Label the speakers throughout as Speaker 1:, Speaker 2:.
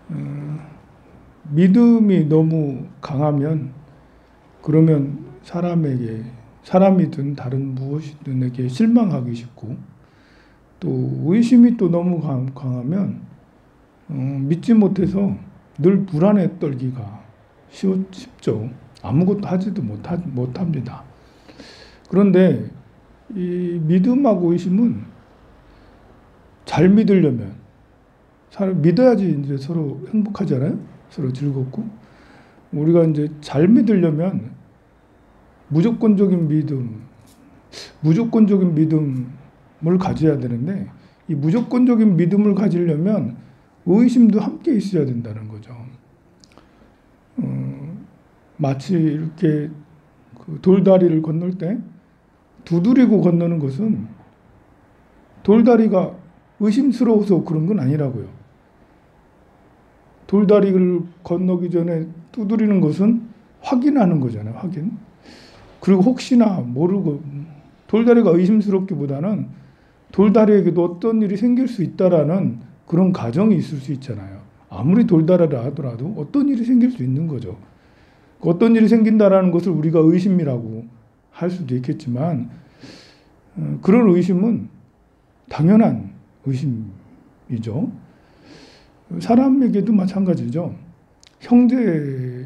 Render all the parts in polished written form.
Speaker 1: 어, 믿음이 너무 강하면 그러면 사람이든 다른 무엇이든에게 실망하기 쉽고 또 의심이 또 너무 강하면 믿지 못해서 늘 불안에 떨기가 쉽죠. 아무것도 하지도 못합니다. 그런데 이 믿음하고 의심은 잘 믿으려면 믿어야지 이제 서로 행복하잖아요. 서로 즐겁고 우리가 이제 잘 믿으려면 무조건적인 믿음을 가져야 되는데 이 무조건적인 믿음을 가지려면 의심도 함께 있어야 된다는 거죠. 마치 이렇게 그 돌다리를 건널 때 두드리고 건너는 것은 돌다리가 의심스러워서 그런 건 아니라고요. 돌다리를 건너기 전에 두드리는 것은 확인하는 거잖아요. 확인. 그리고 혹시나 모르고 돌다리가 의심스럽기보다는 돌다리에게도 어떤 일이 생길 수 있다라는 그런 가정이 있을 수 있잖아요. 아무리 돌다리라 하더라도 어떤 일이 생길 수 있는 거죠. 어떤 일이 생긴다라는 것을 우리가 의심이라고 할 수도 있겠지만 그런 의심은 당연한 의심이죠. 사람에게도 마찬가지죠. 형제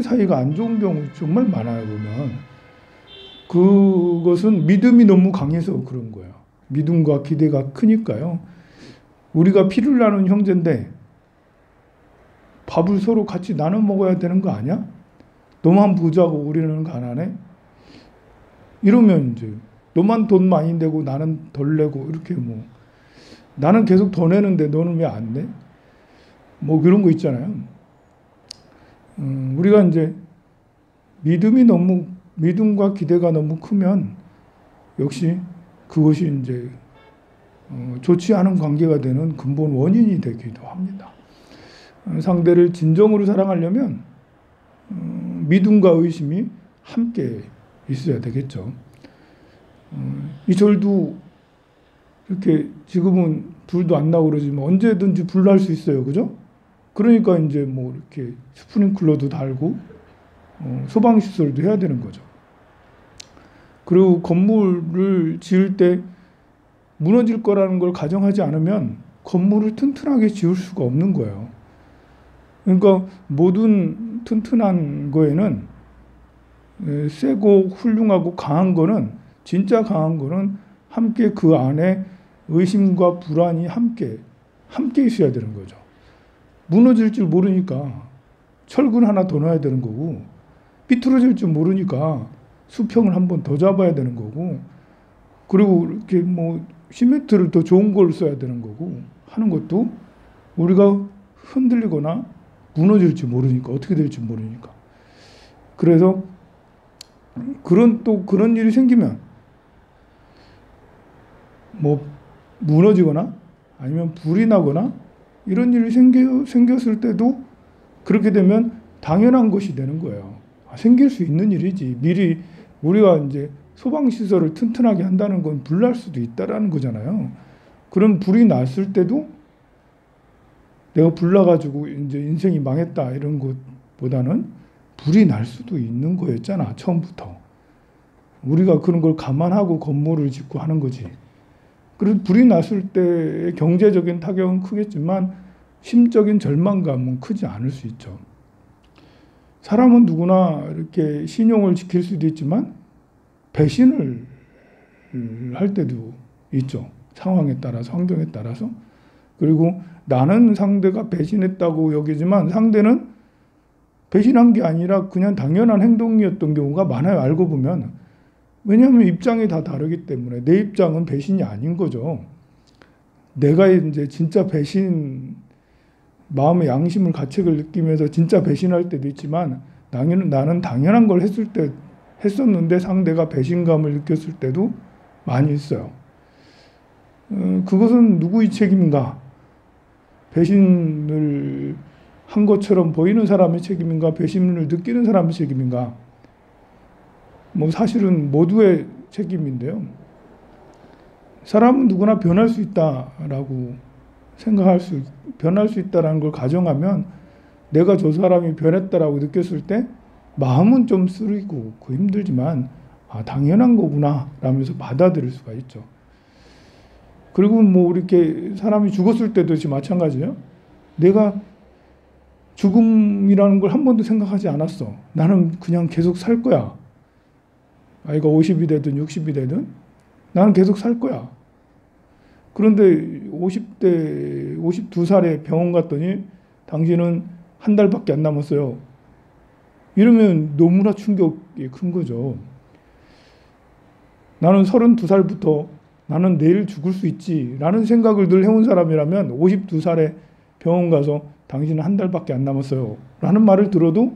Speaker 1: 사이가 안 좋은 경우 정말 많아요, 보면. 그것은 믿음이 너무 강해서 그런 거예요. 믿음과 기대가 크니까요. 우리가 피를 나눈 형제인데 밥을 서로 같이 나눠 먹어야 되는 거 아니야? 너만 부자고 우리는 가난해? 이러면 이제 너만 돈 많이 내고 나는 덜 내고 이렇게 뭐 나는 계속 더 내는데 너는 왜 안 내? 뭐 그런 거 있잖아요. 우리가 이제 믿음과 기대가 너무 크면 역시 그것이 이제 좋지 않은 관계가 되는 근본 원인이 되기도 합니다. 상대를 진정으로 사랑하려면 믿음과 의심이 함께 있어야 되겠죠. 이 절도 이렇게 지금은 불도 안 나오고 그러지만 언제든지 불 날 수 있어요. 그죠? 그러니까 이제 뭐 이렇게 스프링클러도 달고 소방시설도 해야 되는 거죠. 그리고 건물을 지을 때 무너질 거라는 걸 가정하지 않으면 건물을 튼튼하게 지을 수가 없는 거예요. 그러니까 모든 튼튼한 거에는 세고 훌륭하고 강한 거는 진짜 강한 거는 함께 그 안에 의심과 불안이 함께 있어야 되는 거죠. 무너질 줄 모르니까 철근 하나 더 넣어야 되는 거고 삐뚤어질 줄 모르니까 수평을 한 번 더 잡아야 되는 거고 그리고 이렇게 뭐 시멘트를 더 좋은 걸 써야 되는 거고 하는 것도 우리가 흔들리거나 무너질지 모르니까 어떻게 될지 모르니까 그래서 그런 일이 생기면 뭐 무너지거나 아니면 불이 나거나 이런 일이 생겼을 때도 그렇게 되면 당연한 것이 되는 거예요. 생길 수 있는 일이지. 미리 우리가 이제 소방시설을 튼튼하게 한다는 건 불 날 수도 있다라는 거잖아요. 그럼 불이 났을 때도 내가 불 나가지고 이제 인생이 망했다 이런 것보다는 불이 날 수도 있는 거였잖아. 처음부터. 우리가 그런 걸 감안하고 건물을 짓고 하는 거지. 그래서 불이 났을 때 경제적인 타격은 크겠지만 심적인 절망감은 크지 않을 수 있죠. 사람은 누구나 이렇게 신용을 지킬 수도 있지만 배신을 할 때도 있죠. 상황에 따라서, 환경에 따라서. 그리고 나는 상대가 배신했다고 여기지만 상대는 배신한 게 아니라 그냥 당연한 행동이었던 경우가 많아요. 알고 보면. 왜냐하면 입장이 다 다르기 때문에 내 입장은 배신이 아닌 거죠. 내가 이제 진짜 마음의 양심을 가책을 느끼면서 진짜 배신할 때도 있지만 나는 당연한 걸 했었는데 상대가 배신감을 느꼈을 때도 많이 있어요. 그것은 누구의 책임인가? 배신을 한 것처럼 보이는 사람의 책임인가? 배신을 느끼는 사람의 책임인가? 뭐 사실은 모두의 책임인데요. 사람은 누구나 변할 수 있다라고 변할 수 있다라는 걸 가정하면 내가 저 사람이 변했다라고 느꼈을 때 마음은 좀 쓰리고 힘들지만 당연한 거구나 라면서 받아들일 수가 있죠. 그리고 뭐 이렇게 사람이 죽었을 때도 마찬가지예요. 내가 죽음이라는 걸 한 번도 생각하지 않았어. 나는 그냥 계속 살 거야. 아이가 50이 되든 60이 되든 나는 계속 살 거야. 그런데 50대 52살에 병원 갔더니 당신은 한 달밖에 안 남았어요. 이러면 너무나 충격이 큰 거죠. 나는 32살부터 나는 내일 죽을 수 있지 라는 생각을 늘 해온 사람이라면 52살에 병원 가서 당신은 한 달밖에 안 남았어요 라는 말을 들어도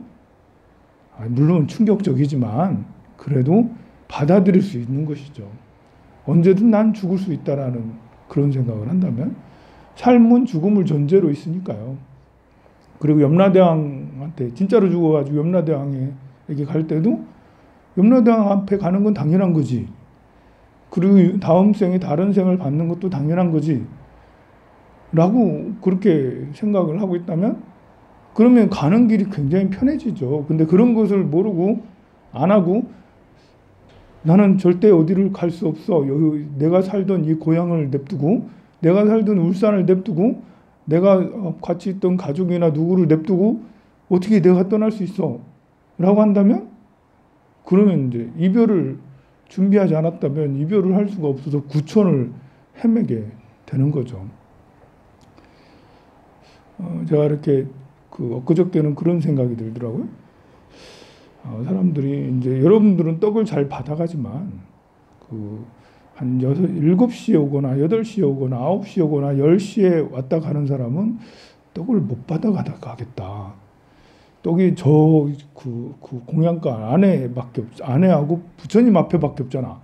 Speaker 1: 물론 충격적이지만 그래도 받아들일 수 있는 것이죠. 언제든 난 죽을 수 있다라는 그런 생각을 한다면 삶은 죽음을 전제로 있으니까요. 그리고 염라대왕한테 진짜로 죽어가지고 염라대왕에게 갈 때도 염라대왕 앞에 가는 건 당연한 거지. 그리고 다음 생에 다른 생을 받는 것도 당연한 거지. 라고 그렇게 생각을 하고 있다면 그러면 가는 길이 굉장히 편해지죠. 근데 그런 것을 모르고 안 하고 나는 절대 어디를 갈 수 없어. 내가 살던 이 고향을 냅두고 내가 살던 울산을 냅두고 내가 같이 있던 가족이나 누구를 냅두고 어떻게 내가 떠날 수 있어? 라고 한다면 그러면 이제 이별을 준비하지 않았다면 이별을 할 수가 없어서 구천을 헤매게 되는 거죠. 제가 이렇게 엊그저께는 그런 생각이 들더라고요. 사람들이 이제 여러분들은 떡을 잘 받아가지만 한 7시에 오거나 8시에 오거나 9시에 오거나 10시에 왔다 가는 사람은 떡을 못 받아가겠다. 떡이 그 공양가 안에밖에 아내하고 부처님 앞에밖에 없잖아.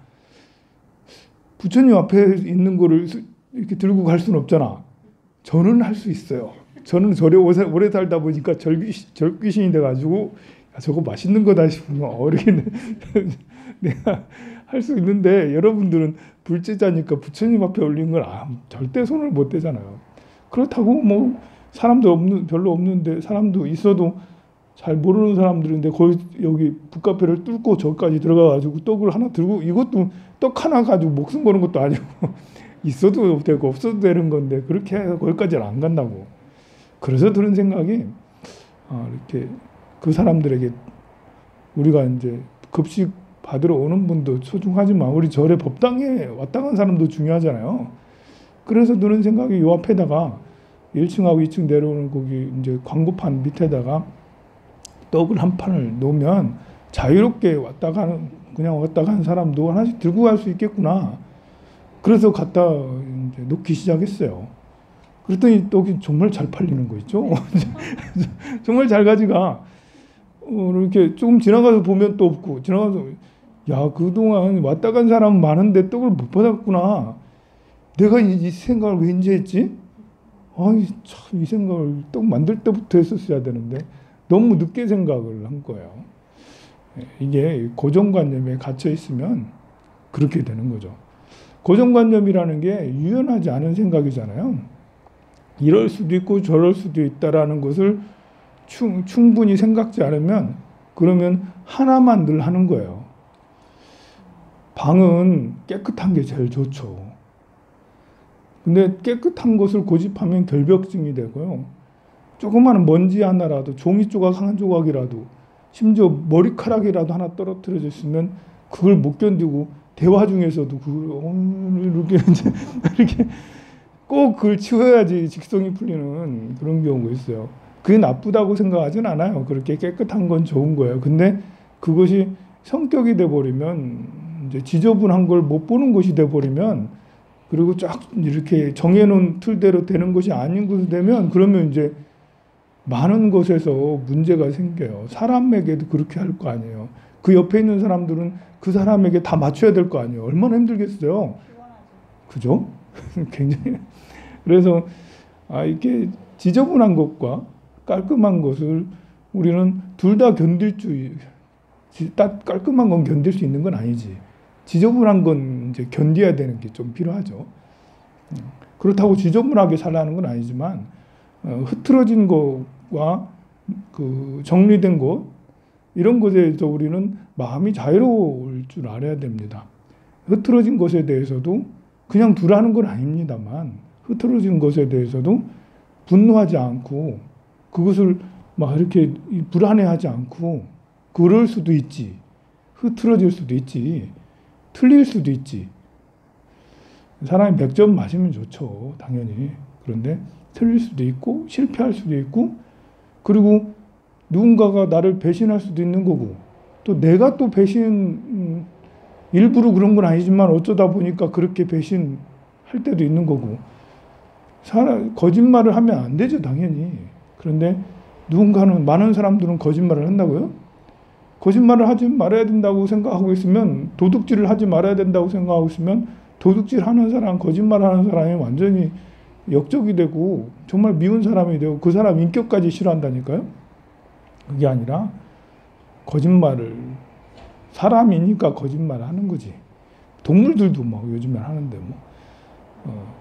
Speaker 1: 부처님 앞에 있는 거를 이렇게 들고 갈 수는 없잖아. 저는 할 수 있어요. 저는 절에 오래 살다 보니까 절귀신이 돼가지고 저거 맛있는 거다 싶으면 이렇게 내가 할 수 있는데 여러분들은 불제자니까 부처님 앞에 올린 걸 절대 손을 못 대잖아요. 그렇다고 뭐 사람도 별로 없는데 사람도 있어도 잘 모르는 사람들인데 여기 북카페를 뚫고 저까지 들어가가지고 떡을 하나 들고 이것도 떡 하나 가지고 목숨 거는 것도 아니고 있어도 되고 없어도 되는 건데 그렇게 해서 거기까지는 안 간다고. 그래서 드는 생각이 이렇게 그 사람들에게 우리가 이제 급식 받으러 오는 분도 소중하지만 우리 절에 법당에 왔다 간 사람도 중요하잖아요. 그래서 드는 생각이 요 앞에다가 1층하고 2층 내려오는 거기 이제 광고판 밑에다가 떡을 한 판을 놓으면 자유롭게 그냥 왔다 가는 사람도 하나씩 들고 갈 수 있겠구나. 그래서 갖다 이제 놓기 시작했어요. 그랬더니 떡이 정말 잘 팔리는 거 있죠. 정말 잘 가져가. 이렇게 조금 지나가서 보면 또 없고 야 그동안 왔다 간 사람은 많은데 떡을 못 받았구나. 내가 이 생각을 왜 이제 했지? 참 이 생각을 떡 만들 때부터 했었어야 되는데 너무 늦게 생각을 한 거예요. 이게 고정관념에 갇혀 있으면 그렇게 되는 거죠. 고정관념이라는 게 유연하지 않은 생각이잖아요. 이럴 수도 있고 저럴 수도 있다라는 것을 충분히 생각지 않으면 그러면 하나만 늘 하는 거예요. 방은 깨끗한 게 제일 좋죠. 근데 깨끗한 것을 고집하면 결벽증이 되고요. 조그마한 먼지 하나라도 종이 조각 한 조각이라도 심지어 머리카락이라도 하나 떨어뜨려져 있으면 그걸 못 견디고 대화 중에서도 이렇게 꼭 그걸 치워야지 직성이 풀리는 그런 경우가 있어요. 그게 나쁘다고 생각하진 않아요. 그렇게 깨끗한 건 좋은 거예요. 근데 그것이 성격이 돼버리면 이제 지저분한 걸 못 보는 것이 돼버리면 그리고 쫙 이렇게 정해놓은 틀대로 되는 것이 아닌 것이 되면 그러면 이제 많은 것에서 문제가 생겨요. 사람에게도 그렇게 할 거 아니에요. 그 옆에 있는 사람들은 그 사람에게 다 맞춰야 될 거 아니에요. 얼마나 힘들겠어요. 그죠? 굉장히. 그래서 이렇게 지저분한 것과 깔끔한 것을 우리는 둘 다 깔끔한 건 견딜 수 있는 건 아니지. 지저분한 건 이제 견뎌야 되는 게 좀 필요하죠. 그렇다고 지저분하게 살라는 건 아니지만 흐트러진 것과 그 정리된 것 이런 것에 대해서 우리는 마음이 자유로울 줄 알아야 됩니다. 흐트러진 것에 대해서도 그냥 두라는 건 아닙니다만 흐트러진 것에 대해서도 분노하지 않고 그것을 막 이렇게 불안해하지 않고 그럴 수도 있지. 흐트러질 수도 있지. 틀릴 수도 있지. 사람이 100점 맞으면 좋죠. 당연히. 그런데 틀릴 수도 있고 실패할 수도 있고 그리고 누군가가 나를 배신할 수도 있는 거고 또 내가 또 배신 일부러 그런 건 아니지만 어쩌다 보니까 그렇게 배신할 때도 있는 거고 거짓말을 하면 안 되죠. 당연히. 그런데 누군가는 많은 사람들은 거짓말을 한다고요? 거짓말을 하지 말아야 된다고 생각하고 있으면 도둑질을 하지 말아야 된다고 생각하고 있으면 도둑질하는 사람, 거짓말하는 사람이 완전히 역적이 되고 정말 미운 사람이 되고 그 사람 인격까지 싫어한다니까요. 그게 아니라 거짓말을 사람이니까 거짓말을 하는 거지. 동물들도 막 요즘에 하는데 뭐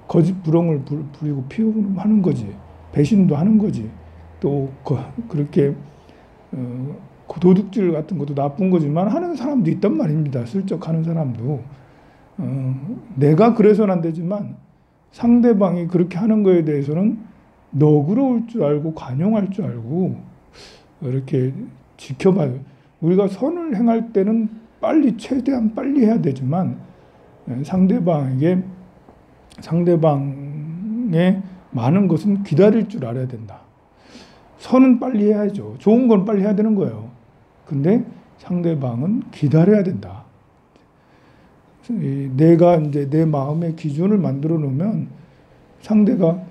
Speaker 1: 거짓 부렁을 부리고 피우는 거지. 배신도 하는 거지. 또 그렇게 도둑질 같은 것도 나쁜 거지만 하는 사람도 있단 말입니다. 슬쩍 하는 사람도. 내가 그래서는 안 되지만 상대방이 그렇게 하는 거에 대해서는 너그러울 줄 알고 관용할 줄 알고 이렇게 지켜봐요. 우리가 선을 행할 때는 최대한 빨리 해야 되지만 상대방의 많은 것은 기다릴 줄 알아야 된다. 선은 빨리 해야죠. 좋은 건 빨리 해야 되는 거예요. 근데 상대방은 기다려야 된다. 내가 이제 내 마음의 기준을 만들어 놓으면 상대가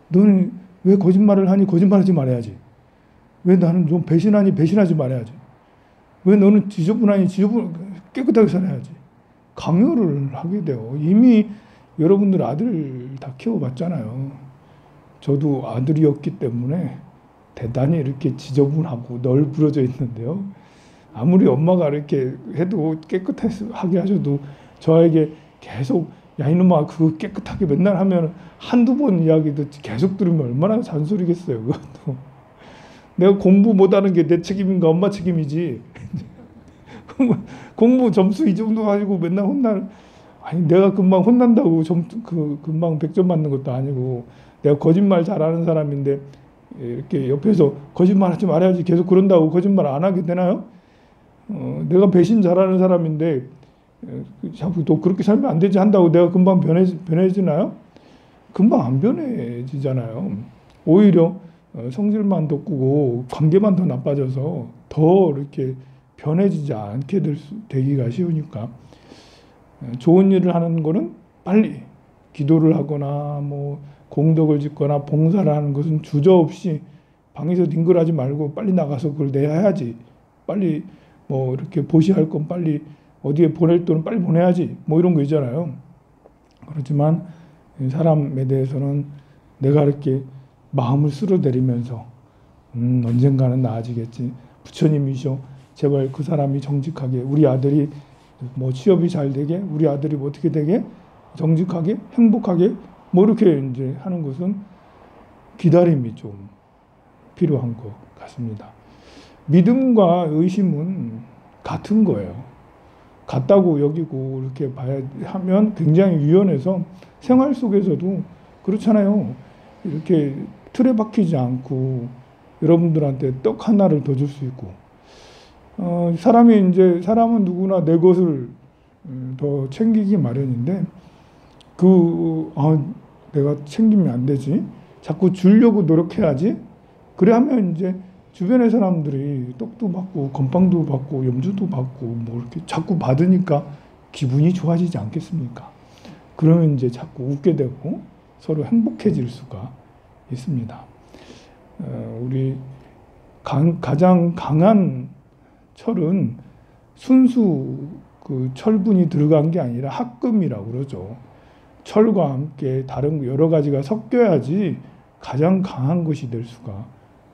Speaker 1: 너는 왜 거짓말을 하니 거짓말하지 말아야지. 왜 나는 좀 배신하니 배신하지 말아야지. 왜 너는 지저분하니 깨끗하게 살아야지. 강요를 하게 돼요. 이미 여러분들 아들 다 키워봤잖아요. 저도 아들이었기 때문에 대단히 이렇게 지저분하고 널브러져 있는데요. 아무리 엄마가 이렇게 해도 깨끗하게 하셔도 저에게 계속 야 이놈아 그거 깨끗하게 맨날 하면 한두 번 이야기도 계속 들으면 얼마나 잔소리겠어요. 그것도. 내가 공부 못하는 게 내 책임인가 엄마 책임이지. 공부 점수 이 정도 가지고 맨날 아니 내가 금방 혼난다고 금방 100점 맞는 것도 아니고 내가 거짓말 잘하는 사람인데 이렇게 옆에서 거짓말하지 말아야지 계속 그런다고 거짓말 안 하게 되나요? 내가 배신 잘하는 사람인데 자꾸 또 그렇게 살면 안 되지 한다고 내가 금방 변해지나요? 금방 안 변해지잖아요. 오히려 성질만 더 꾸고 관계만 더 나빠져서 더 이렇게 변해지지 않게 되기가 쉬우니까 좋은 일을 하는 거는 빨리 기도를 하거나 뭐 공덕을 짓거나 봉사를 하는 것은 주저없이 방에서 뒹굴하지 말고 빨리 나가서 그걸 내야지. 빨리 뭐 이렇게 보시할 건 빨리 어디에 보낼 돈은 빨리 보내야지. 뭐 이런 거 있잖아요. 그렇지만 사람에 대해서는 내가 이렇게 마음을 쓸어내리면서 언젠가는 나아지겠지. 부처님이셔. 제발 그 사람이 정직하게 우리 아들이 뭐 취업이 잘 되게 우리 아들이 뭐 어떻게 되게 정직하게 행복하게 뭐 이렇게 이제 하는 것은 기다림이 좀 필요한 것 같습니다. 믿음과 의심은 같은 거예요. 같다고 여기고 이렇게 하면 굉장히 유연해서 생활 속에서도 그렇잖아요. 이렇게 틀에 박히지 않고 여러분들한테 떡 하나를 더 줄 수 있고 사람은 누구나 내 것을 더 챙기기 마련인데 내가 챙기면 안 되지. 자꾸 주려고 노력해야지. 그래 하면 이제 주변의 사람들이 떡도 받고 건빵도 받고 염주도 받고 뭐 이렇게 자꾸 받으니까 기분이 좋아지지 않겠습니까? 그러면 이제 자꾸 웃게 되고 서로 행복해질 수가 있습니다. 우리 가장 강한 철은 순수 그 철분이 들어간 게 아니라 합금이라고 그러죠. 철과 함께 다른 여러 가지가 섞여야지 가장 강한 것이 될 수가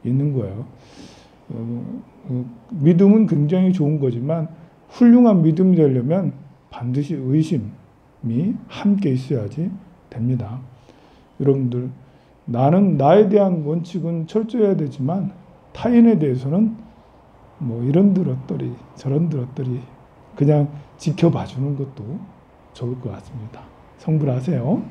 Speaker 1: 있는 거예요. 믿음은 굉장히 좋은 거지만 훌륭한 믿음이 되려면 반드시 의심이 함께 있어야지 됩니다. 여러분들 나에 대한 원칙은 철저해야 되지만 타인에 대해서는 뭐 이런 들었더리 저런 들었더리 그냥 지켜봐 주는 것도 좋을 것 같습니다. 성불하세요.